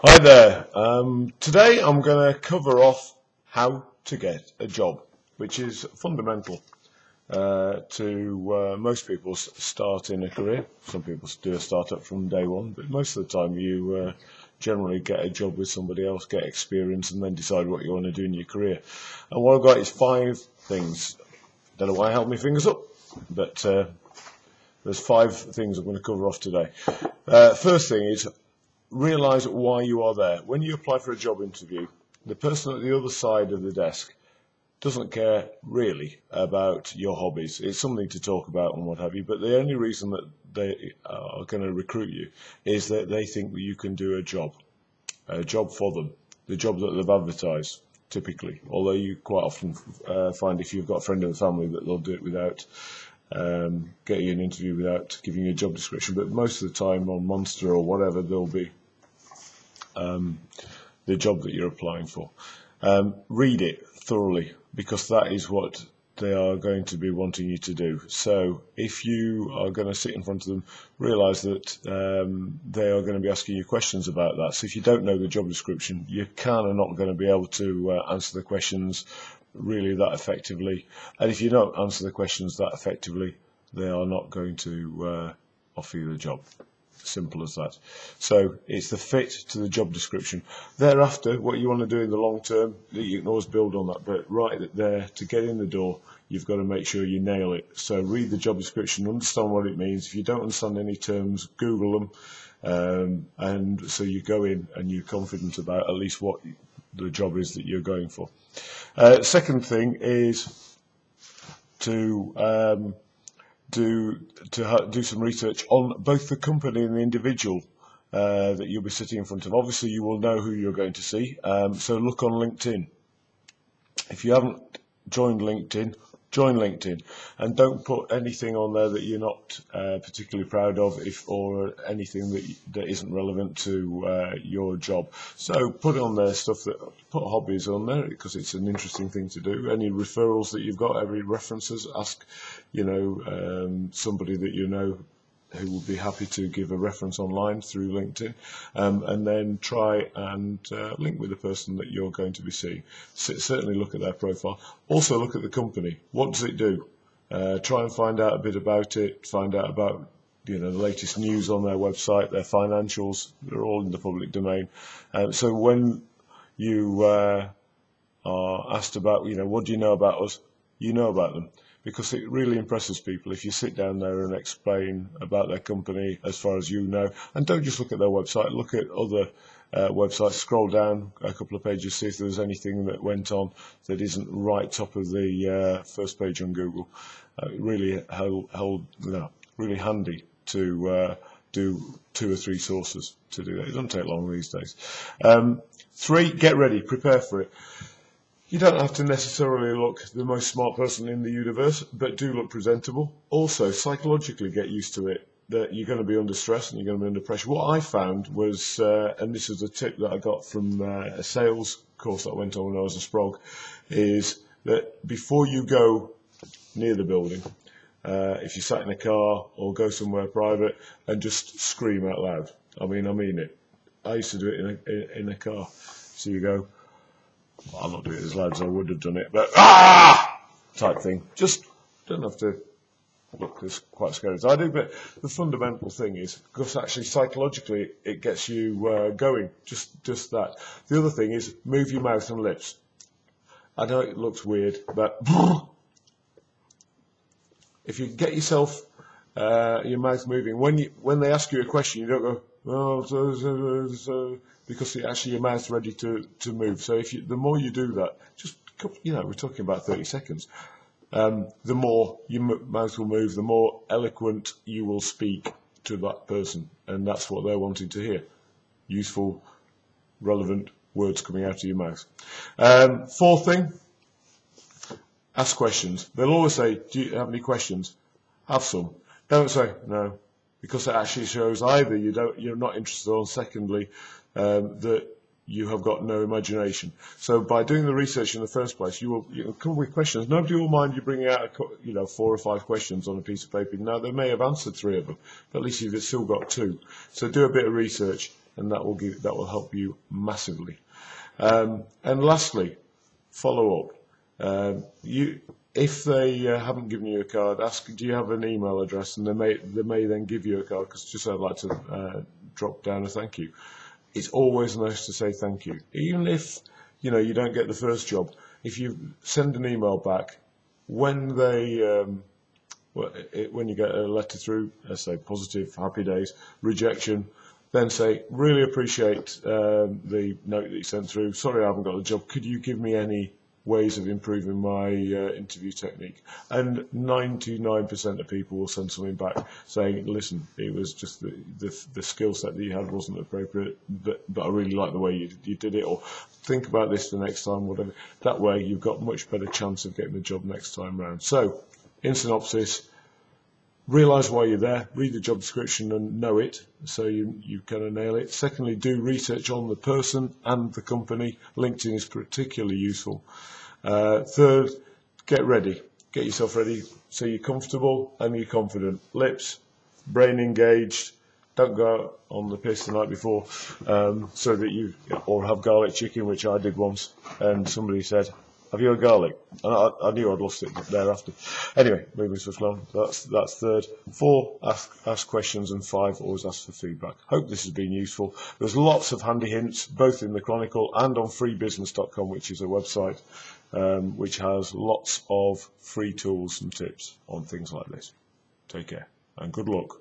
Hi there. Today I'm going to cover off how to get a job, which is fundamental to most people's start in a career. Some people do a startup from day one, but most of the time you generally get a job with somebody else, get experience, and then decide what you want to do in your career. And what I've got is 5 things. Don't know why I held my fingers up, but there's 5 things I'm going to cover off today. First thing is, realise why you are there. When you apply for a job interview, the person at the other side of the desk doesn't care really about your hobbies. It's something to talk about and what have you, but the only reason that they are going to recruit you is that they think that you can do a job for them, the job that they've advertised, typically. Although you quite often find if you've got a friend in the family that they'll do it without getting you an interview without giving you a job description, but most of the time on Monster or whatever there'll be the job that you're applying for. Read it thoroughly, because that is what they are going to be wanting you to do. So if you are going to sit in front of them, realise that they are going to be asking you questions about that. So if you don't know the job description, you're kind of not going to be able to answer the questions really that effectively. And if you don't answer the questions that effectively, they are not going to offer you the job. Simple as that. So it's the fit to the job description. Thereafter, what you want to do in the long term, you can always build on that, but right there, to get in the door, you've got to make sure you nail it. So read the job description, understand what it means. If you don't understand any terms, Google them, and so you go in and you're confident about at least what the job is that you're going for. Second thing is to do some research on both the company and the individual that you'll be sitting in front of. Obviously, you will know who you're going to see, so look on LinkedIn. If you haven't joined LinkedIn, join LinkedIn, and don't put anything on there that you're not particularly proud of, or anything that isn't relevant to your job. So put on there stuff put hobbies on there, because it's an interesting thing to do. Any referrals that you've got, every references, ask somebody that you know who will be happy to give a reference online through LinkedIn, and then try and link with the person that you're going to be seeing. Certainly look at their profile. Also look at the company. What does it do? Try and find out a bit about it, find out about the latest news on their website, their financials. They're all in the public domain. So when you are asked about, what do you know about us, you know about them. Because it really impresses people if you sit down there and explain about their company as far as you know. And don't just look at their website, look at other websites, scroll down a couple of pages, see if there's anything that went on that isn't right top of the first page on Google. Really handy to do 2 or 3 sources to do that. It doesn't take long these days. 3, get ready, prepare for it. You don't have to necessarily look the most smart person in the universe, but do look presentable. Also, psychologically get used to it, that you're going to be under stress and you're going to be under pressure. What I found was, and this is a tip that I got from a sales course that I went on when I was a Sprog, is that before you go near the building, if you sat in a car or go somewhere private, and just scream out loud. I mean it. I used to do it in a car. So you go, I'll not do it as loud as I would have done it, but type thing. Just don't have to look as quite scary as I do, but the fundamental thing is, because actually psychologically it gets you going, just that. The other thing is, move your mouth and lips. I know it looks weird, but if you get yourself your mouth moving, when they ask you a question, you don't go, because actually your mouth's ready to move. So the more you do that, just, we're talking about 30 seconds, the more your mouth will move, the more eloquent you will speak to that person, and that's what they're wanting to hear. Useful, relevant words coming out of your mouth. 4th thing, ask questions. They'll always say, do you have any questions? Have some. Don't say no, because it actually shows either you're not interested, or secondly, that you have got no imagination. So by doing the research in the first place, you'll come up with questions. Nobody will mind you bringing out 4 or 5 questions on a piece of paper. Now, they may have answered 3 of them, but at least you've still got 2. So do a bit of research and that will help you massively. And lastly, follow up. If they haven't given you a card, ask, do you have an email address, and they may then give you a card, because just I'd like to drop down a thank you. It's always nice to say thank you, even if you don't get the first job. If you send an email back, when you get a letter through, let's say positive, happy days, rejection, then say, really appreciate the note that you sent through. Sorry I haven't got the job. Could you give me any ways of improving my interview technique? And 99% of people will send something back saying, listen, it was just the skill set that you had wasn't appropriate, but I really like the way you did it, or think about this the next time, whatever. That way you've got much better chance of getting the job next time round. So, in synopsis, realise why you're there, read the job description and know it, so you kind of nail it. Secondly, do research on the person and the company. LinkedIn is particularly useful. Third, get ready. Get yourself ready so you're comfortable and you're confident. Lips, brain engaged. Don't go out on the piss the night before, or have garlic chicken, which I did once, and somebody said, have you had garlic? And I knew I'd lost it thereafter. Anyway, moving swiftly on. That's third. 4, ask questions, and 5, always ask for feedback. Hope this has been useful. There's lots of handy hints, both in the Chronicle and on freebusiness.com, which is a website which has lots of free tools and tips on things like this. Take care and good luck.